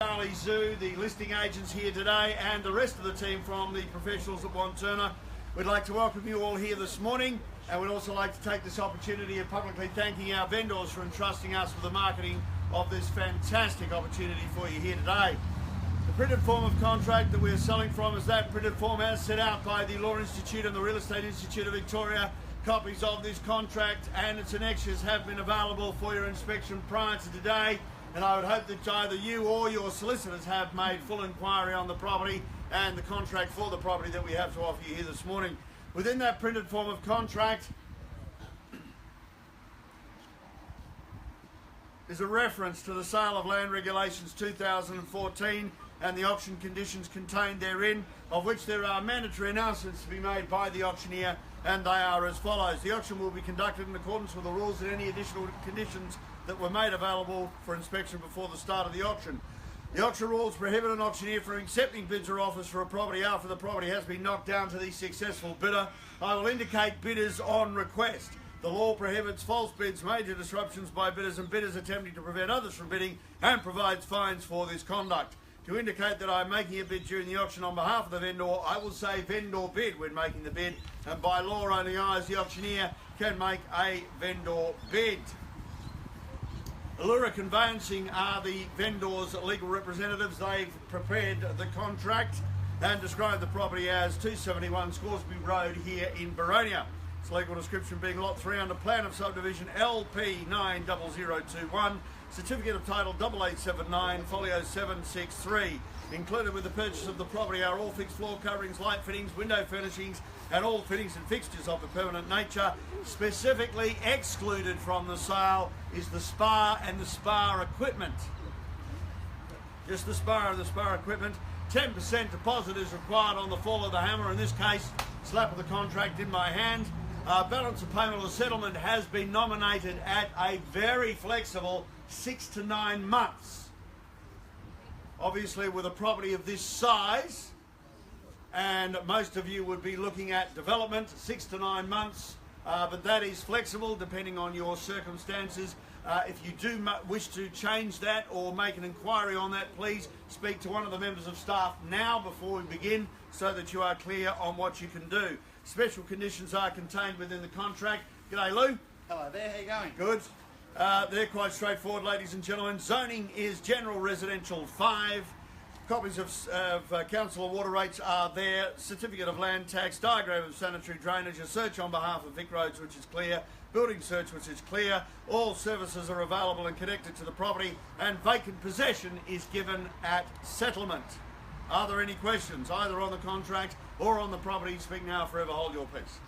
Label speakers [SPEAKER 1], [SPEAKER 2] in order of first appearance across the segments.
[SPEAKER 1] Charlie Zoo, the listing agents here today, and the rest of the team from the professionals at Wanturna. We'd like to welcome you all here this morning, and we'd also like to take this opportunity of publicly thanking our vendors for entrusting us with the marketing of this fantastic opportunity for you here today. The printed form of contract that we're selling from is that printed form as set out by the Law Institute and the Real Estate Institute of Victoria. Copies of this contract and its annexures have been available for your inspection prior to today, and I would hope that either you or your solicitors have made full inquiry on the property and the contract for the property that we have to offer you here this morning. Within that printed form of contract is a reference to the Sale of Land Regulations 2014 and the auction conditions contained therein, of which there are mandatory announcements to be made by the auctioneer, and they are as follows. The auction will be conducted in accordance with the rules and any additional conditions that were made available for inspection before the start of the auction. The auction rules prohibit an auctioneer from accepting bids or offers for a property after the property has been knocked down to the successful bidder. I will indicate bidders on request. The law prohibits false bids, major disruptions by bidders and bidders attempting to prevent others from bidding, and provides fines for this conduct. To indicate that I'm making a bid during the auction on behalf of the vendor, I will say vendor bid when making the bid, and by law only I as the auctioneer can make a vendor bid. Allura Conveyancing are the vendor's legal representatives. They've prepared the contract and described the property as 271 Scoresby Road here in Boronia. Its legal description being Lot 3 under Plan of Subdivision LP 90021, Certificate of Title 8879, Folio 763. Included with the purchase of the property are all fixed floor coverings, light fittings, window furnishings, and all fittings and fixtures of a permanent nature. Specifically excluded from the sale is the spa and the spa equipment. Just the spa and the spa equipment. 10% deposit is required on the fall of the hammer. In this case, slap of the contract in my hand. Balance of payment or settlement has been nominated at a very flexible 6 to 9 months. Obviously, with a property of this size, and most of you would be looking at development, 6 to 9 months, but that is flexible depending on your circumstances. If you do wish to change that or make an inquiry on that, please speak to one of the members of staff now before we begin so that you are clear on what you can do. Special conditions are contained within the contract. G'day Lou.
[SPEAKER 2] Hello there, how you going?
[SPEAKER 1] Good. They're quite straightforward, ladies and gentlemen. Zoning is General Residential 5. Copies of Council of Water Rates are there. Certificate of Land Tax, diagram of sanitary drainage, a search on behalf of Vic Roads, which is clear, building search, which is clear. All services are available and connected to the property, and vacant possession is given at settlement. Are there any questions, either on the contract or on the property? Speak now, forever hold your peace.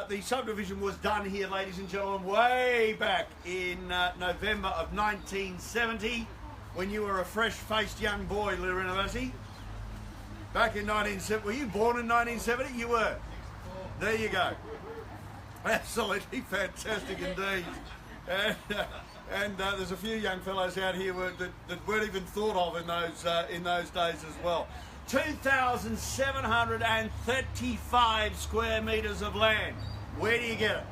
[SPEAKER 1] The subdivision was done here, ladies and gentlemen, way back in November of 1970, when you were a fresh-faced young boy, Lou Renovasi. Back in 1970, were you born in 1970? You were. There you go. Absolutely fantastic indeed. And there's a few young fellows out here that weren't even thought of in those days as well. 2,735 square metres of land. Where do you get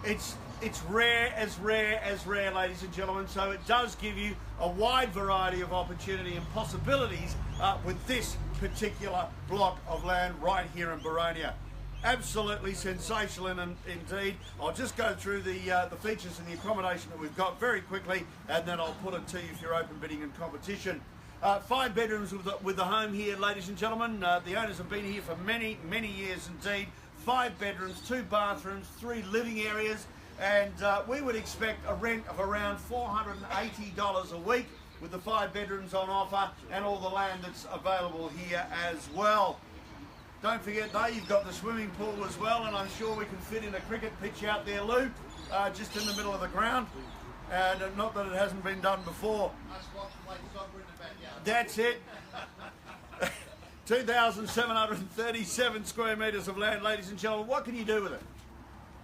[SPEAKER 1] it? It's rare, ladies and gentlemen, so it does give you a wide variety of opportunity and possibilities with this particular block of land right here in Boronia. Absolutely sensational indeed. I'll just go through the features and the accommodation that we've got very quickly, and then I'll put it to you if you're open bidding and competition. 5 bedrooms with the home here, ladies and gentlemen. The owners have been here for many, many years indeed. 5 bedrooms, 2 bathrooms, 3 living areas, and we would expect a rent of around $480 a week with the 5 bedrooms on offer and all the land that's available here as well. Don't forget though, you've got the swimming pool as well, and I'm sure we can fit in a cricket pitch out there, Lou, just in the middle of the ground. And not that it hasn't been done before. That's it. 2,737 square metres of land, ladies and gentlemen. What can you do with it?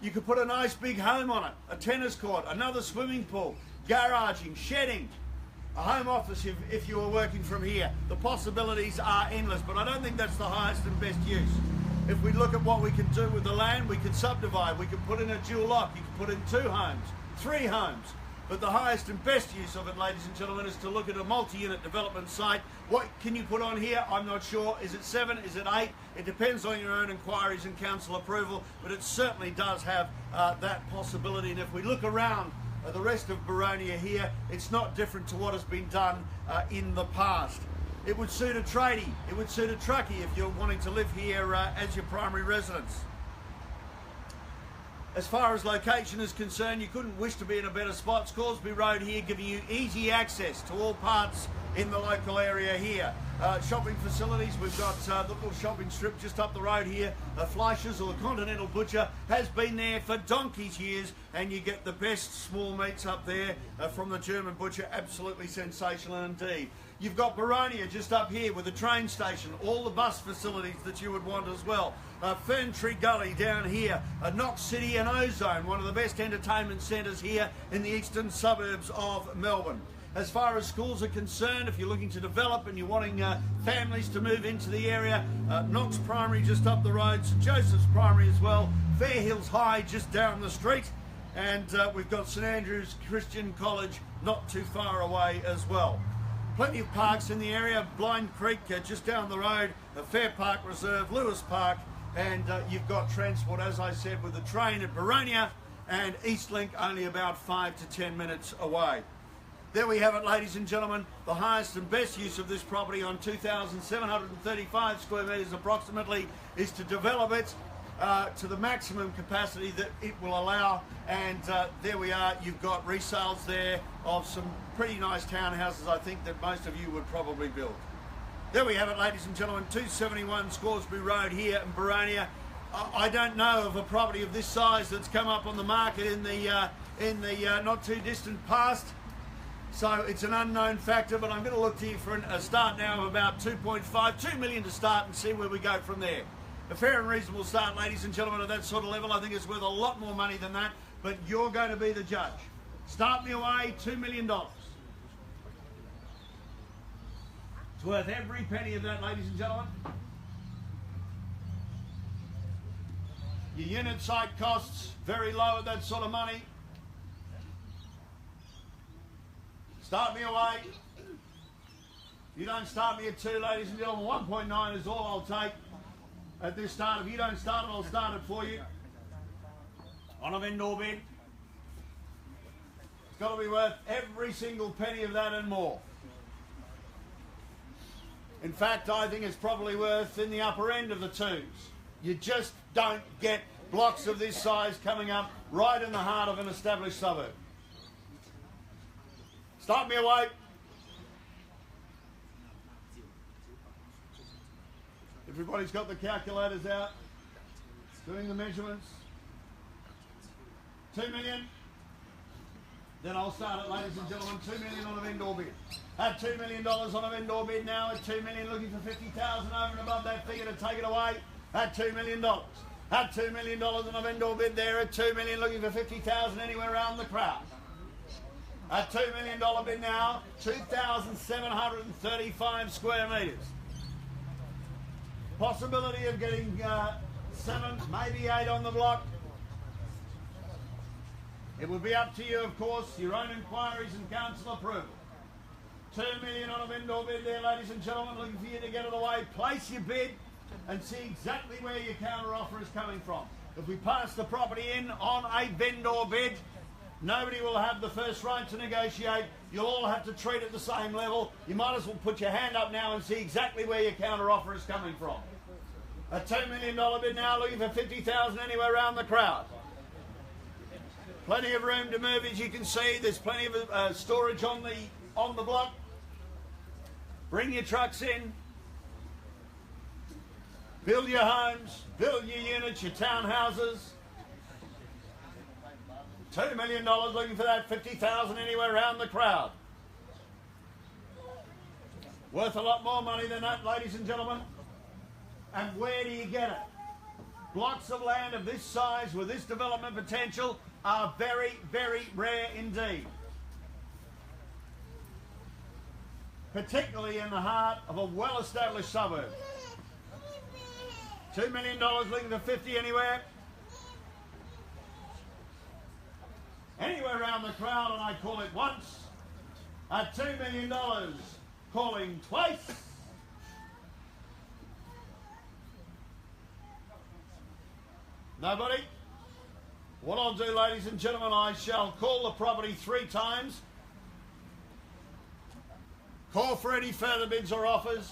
[SPEAKER 1] You could put a nice big home on it, a tennis court, another swimming pool, garaging, shedding, a home office if you were working from here. The possibilities are endless, but I don't think that's the highest and best use. If we look at what we can do with the land, we can subdivide, we can put in a dual lock, you can put in 2 homes, 3 homes. But the highest and best use of it, ladies and gentlemen, is to look at a multi-unit development site. What can you put on here? I'm not sure. Is it 7? Is it 8? It depends on your own inquiries and council approval, but it certainly does have that possibility. And if we look around the rest of Boronia here, it's not different to what has been done in the past. It would suit a tradie, it would suit a truckie if you're wanting to live here as your primary residence. As far as location is concerned, you couldn't wish to be in a better spot. Scoresby Road here giving you easy access to all parts in the local area here. Shopping facilities, we've got the little shopping strip just up the road here. Fleisch's, or the Continental Butcher, has been there for donkey's years, and you get the best small meats up there from the German butcher. Absolutely sensational indeed. You've got Boronia just up here with the train station, all the bus facilities that you would want as well. Ferntree Gully down here, Knox City and Ozone, one of the best entertainment centres here in the eastern suburbs of Melbourne. As far as schools are concerned, if you're looking to develop and you're wanting families to move into the area, Knox Primary just up the road, St Joseph's Primary as well, Fair Hills High just down the street, and we've got St Andrews Christian College not too far away as well. Plenty of parks in the area, Blind Creek just down the road, Fair Park Reserve, Lewis Park, and you've got transport, as I said, with the train at Boronia, and Eastlink only about 5 to 10 minutes away. There we have it, ladies and gentlemen, the highest and best use of this property on 2,735 square metres approximately is to develop it to the maximum capacity that it will allow, and there we are. You've got resales there of some pretty nice townhouses, I think, that most of you would probably build. There we have it, ladies and gentlemen, 271 Scoresby Road here in Boronia. I don't know of a property of this size that's come up on the market in the not too distant past, so it's an unknown factor, but I'm going to look to you for a start now of about 2 million to start, and see where we go from there. A fair and reasonable start, ladies and gentlemen, at that sort of level. I think it's worth a lot more money than that, but you're going to be the judge. Start me away, $2 million. It's worth every penny of that, ladies and gentlemen. Your unit site costs very low at that sort of money. Start me away. You don't start me at 2, ladies and gentlemen. 1.9 is all I'll take at this start. If you don't start it, I'll start it for you. On a vendor bid. It's got to be worth every single penny of that and more. In fact, I think it's probably worth in the upper end of the 2s. You just don't get blocks of this size coming up right in the heart of an established suburb. Start me away. Everybody's got the calculators out, doing the measurements. 2 million. Then I'll start it, ladies and gentlemen. 2 million on a vendor bid. At $2 million on a vendor bid now. At 2 million, looking for 50,000 over and above that figure to take it away. At $2 million. At $2 million on a vendor bid there. At 2 million, looking for 50,000 anywhere around the crowd. At $2 million bid now. 2,735 square metres. Possibility of getting 7, maybe 8 on the block. It will be up to you, of course, your own inquiries and council approval. 2 million on a vendor bid there, ladies and gentlemen, looking for you to get it away. Place your bid and see exactly where your counter offer is coming from. If we pass the property in on a vendor bid, nobody will have the first right to negotiate. You'll all have to treat it the same level. You might as well put your hand up now and see exactly where your counter offer is coming from. A $2 million bid now, looking for 50,000 anywhere around the crowd. Plenty of room to move, as you can see. There's plenty of storage on the block. Bring your trucks in. Build your homes, build your units, your townhouses. $2 million, looking for that 50,000 anywhere around the crowd. Worth a lot more money than that, ladies and gentlemen. And where do you get it? Blocks of land of this size with this development potential are very, very rare indeed. Particularly in the heart of a well-established suburb. $2 million, looking for 50 anywhere. Anywhere around the crowd, and I call it once. At $2 million, calling twice. Nobody? What I'll do, ladies and gentlemen, I shall call the property 3 times. Call for any further bids or offers.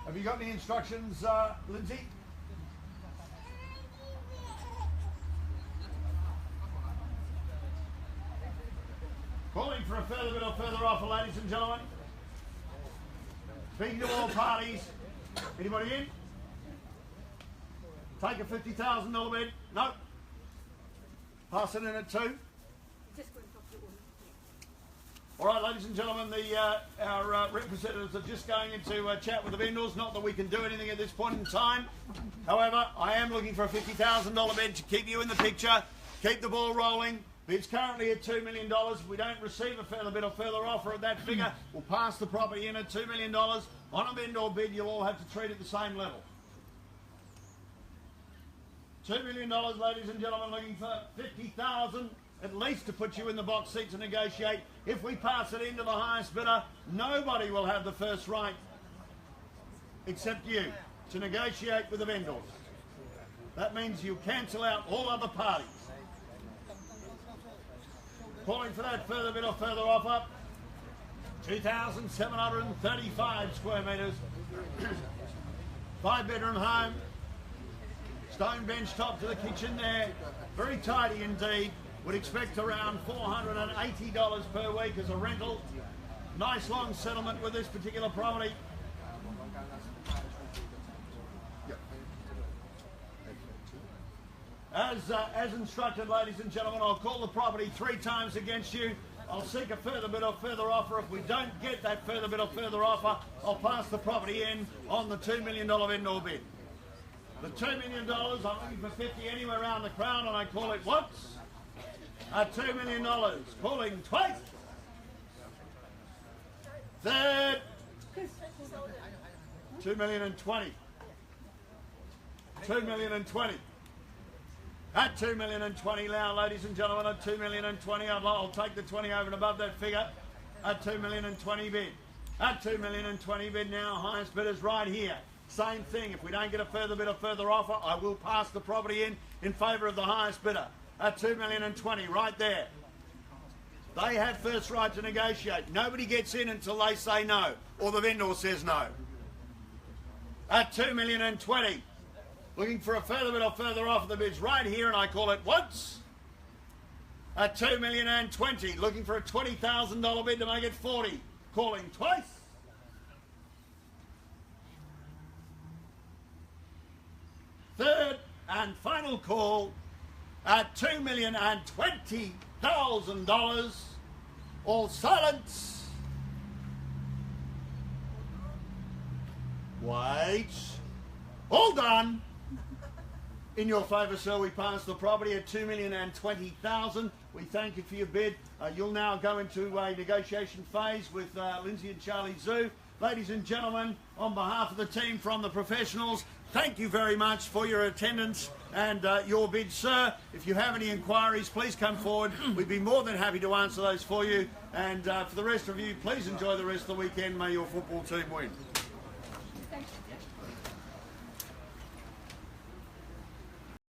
[SPEAKER 1] Have you got any instructions, Lindsay? Calling for a further bid or further offer, ladies and gentlemen. Speaking to all parties. Anybody in? Take a $50,000 bid? No. Pass it in at 2. All right, ladies and gentlemen, our representatives are just going into chat with the vendors. Not that we can do anything at this point in time. However, I am looking for a $50,000 bid to keep you in the picture, keep the ball rolling. Bid's currently at $2 million. If we don't receive a further bid or further offer at that figure, we'll pass the property in at $2 million. On a vendor bid, you'll all have to treat it the same level. $2 million, ladies and gentlemen, looking for $50,000 at least to put you in the box seat to negotiate. If we pass it into the highest bidder, nobody will have the first right except you to negotiate with the vendors. That means you cancel out all other parties. Calling for that further bid or further offer. 2,735 square metres. 5-bedroom home. Stone bench top to the kitchen there. Very tidy indeed. Would expect around $480 per week as a rental. Nice long settlement with this particular property. As instructed, ladies and gentlemen, I'll call the property 3 times against you. I'll seek a further bid or further offer. If we don't get that further bid or further offer, I'll pass the property in on the $2 million vendor bid. The $2 million, I'm looking for 50 anywhere around the crowd, and I call it once. At $2 million, calling twice. Third, $2,020,000. $2,020,000. At $2,020,000 now, ladies and gentlemen, at $2,020,000, I'll take the 20 over and above that figure. At $2,020,000 bid. At $2,020,000 bid now, highest bid is right here. Same thing, if we don't get a further bid or further offer, I will pass the property in favour of the highest bidder. At $2,020,000, right there. They have first right to negotiate. Nobody gets in until they say no, or the vendor says no. At $2,020,000, looking for a further bid or further offer, the bid's right here, and I call it once. At $2,020,000, looking for a $20,000 bid to make it 40, calling twice. Third and final call at $2,020,000. All silence. Wait. All done. In your favour, sir, we pass the property at $2,020,000. We thank you for your bid. You'll now go into a negotiation phase with Lindsay and Charlie Zhu. Ladies and gentlemen, on behalf of the team from the professionals, thank you very much for your attendance and your bid, sir. If you have any inquiries, please come forward. We'd be more than happy to answer those for you. And for the rest of you, please enjoy the rest of the weekend. May your football team win.